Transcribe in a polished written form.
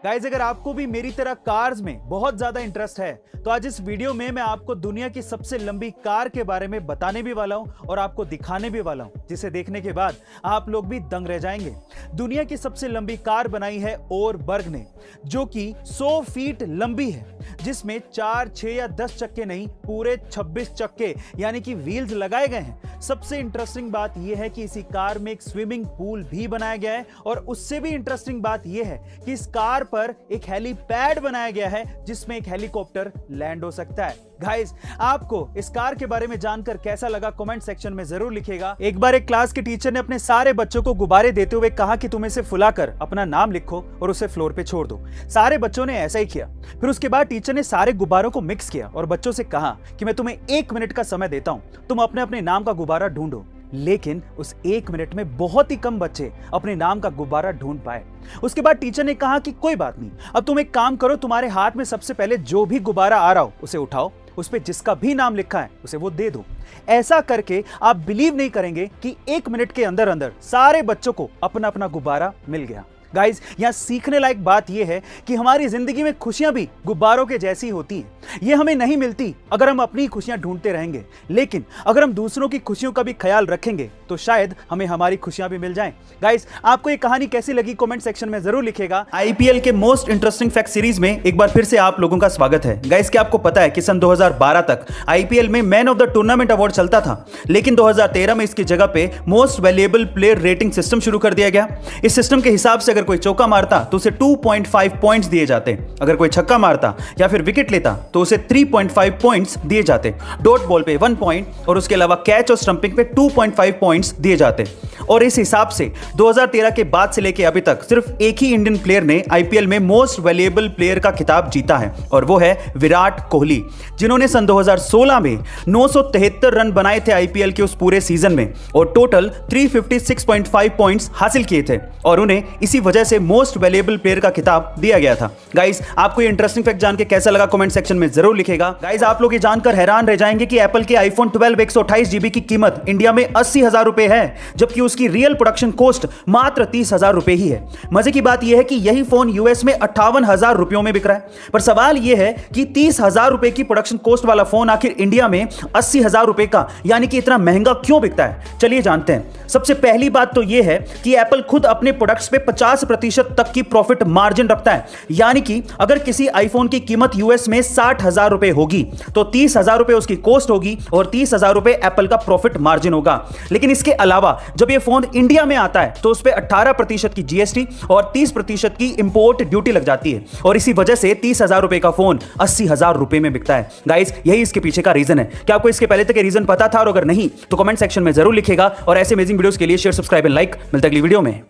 Guys अगर आपको भी मेरी तरह कार्स में बहुत ज्यादा इंटरेस्ट है तो आज इस वीडियो में मैं आपको दुनिया की सबसे लंबी कार के बारे में बताने भी वाला हूं और आपको दिखाने भी वाला हूं, जिसे देखने के बाद आप लोग भी दंग रह जाएंगे। दुनिया की सबसे लंबी कार बनाई है ओरबर्ग ने, जो कि 100 फीट लंबी है, जिसमें 4, 6 या 10 चक्के नहीं, पूरे 26 चक्के यानी कि व्हील्स लगाए गए हैं। सबसे इंटरेस्टिंग बात यह है कि इसी कार में एक स्विमिंग पूल भी बनाया गया है और उससे भी इंटरेस्टिंग बात यह है कि इस कार पर एक हेलीपैड बनाया गया है जिसमें एक हेलीकॉप्टर लैंड हो सकता है। गाइस, आपको इस कार के बारे में जानकर कैसा लगा कमेंट सेक्शन में जरूर लिखिएगा। एक बार एक क्लास के टीचर ने अपने सारे बच्चों को गुब्बारे देते हुए कहा कि तुम इसे फुलाकर अपना नाम लिखो और उसे फ्लोर पे छोड़ दो। सारे बच्चों ने ऐसा ही किया। फिर उसके बाद टीचर ने सारे गुब्बारों को मिक्स किया और बच्चों से कहा कि मैं तुम्हें 1 मिनट का समय देता हूं, तुम अपने अपने नाम का गुब्बारा ढूंढो। लेकिन उस 1 मिनट में बहुत ही कम बच्चे अपने नाम का गुब्बारा ढूंढ पाए। उसके बाद टीचर ने कहा कि कोई बात नहीं, अब तुम एक काम करो, तुम्हारे हाथ में सबसे पहले जो भी गुब्बारा आ रहा हो उसे उठाओ, उस पे जिसका भी नाम लिखा है उसे वो दे दो। ऐसा करके आप बिलीव नहीं करेंगे कि 1 मिनट के अंदर अंदर सारे बच्चों को अपना अपना गुब्बारा मिल गया। गाइस, यहां सीखने लायक बात यह है कि हमारी जिंदगी में खुशियां भी गुब्बारों के जैसी होती हैं। ये हमें नहीं मिलती अगर हम अपनी खुशियां ढूंढते रहेंगे, लेकिन अगर हम दूसरों की खुशियों का भी ख्याल रखेंगे तो शायद हमें हमारी खुशियां भी मिल जाएं। गाइस, आपको ये कहानी कैसी लगी कमेंट सेक्शन में जरूर लिखिएगा। आईपीएल के मोस्ट इंटरेस्टिंग फैक्ट सीरीज में एक बार फिर से आप लोगों का स्वागत है। गाइस, क्या आपको पता है कि सन 2012 तक आईपीएल में man of the tournament award चलता था, लेकिन 2013 में इसकी जगह पे most valuable player rating system शुरू कर दिया गया। इस सिस्टम के हिसाब से अगर कोई चौका मारता तो उसे 2.5 पॉइंट्स दिए जाते, अगर कोई छक्का मारता या फिर विकेट लेता तो उसे 3.5 पॉइंट्स दिए जाते, डॉट बॉल पे 1 पॉइंट और उसके अलावा कैच और स्टंपिंग पे 2.5 पॉइंट्स दिए जाते। और इस हिसाब से 2013 के बाद से लेके अभी तक सिर्फ एक ही इंडियन प्लेयर ने आईपीएल में मोस्ट वैल्यूएबल प्लेयर का खिताब जीता है और वो है विराट कोहली, जिन्होंने सन 2016 में 973 रन बनाए थे आईपीएल के उस पूरे सीजन में और टोटल 356.5 पॉइंट्स हासिल किए थे और उन्हें इसी वजह से मोस्ट वैल्यूएबल प्लेयर का खिताब दिया गया था। गाइस, आपको ये इंटरेस्टिंग फैक्ट जान के कैसा लगा कमेंट सेक्शन में जरूर लिखेगा। गाइस, आप लोग ये जानकर हैरान रह जाएंगे कि एप्पल के आईफोन 12 128 जीबी की कीमत इंडिया में 80,000 रुपए है, जबकि उसकी रियल प्रोडक्शन कॉस्ट मात्र 30,000 रुपए ही है। मजे की बात यह है कि यही फोन यूएस में 58,000 रुपयों में बिक रहा है। पर सवाल यह है कि 30,000 रुपए की प्रोडक्शन कॉस्ट वाला फोन आखिर इंडिया में 80,000 रुपए का यानी कि इतना महंगा क्यों बिकता है? चलिए जानते हैं। सबसे पहली बात तो यह है कि एप्पल खुद अपने प्रोडक्ट्स पे 50% तक की प्रॉफिट मार्जिन रखता है, यानी कि अगर किसी आईफोन की कीमत यूएस में 60,000 रुपए होगी तो 30,000 रुपए उसकी कॉस्ट होगी और 30,000 रुपए एप्पल का प्रॉफिट मार्जिन होगा। लेकिन इसके अलावा जब यह फोन इंडिया में आता है तो उस पर 18% की जीएसटी और 30% की इंपोर्ट ड्यूटी लग जाती है और इसी वजह से 30,000 रुपए का फोन 80,000 रुपए में बिकता है। गाइस, यही इसके पीछे का रीजन है। क्या आपको इसके पहले तक के रीजन पता था? और अगर नहीं तो कमेंट सेक्शन में जरूर लिखेगा और ऐसे अमेजिंग वीडियोस के लिए शेयर, सब्सक्राइब एंड लाइक। मिलते हैं अगली वीडियो में।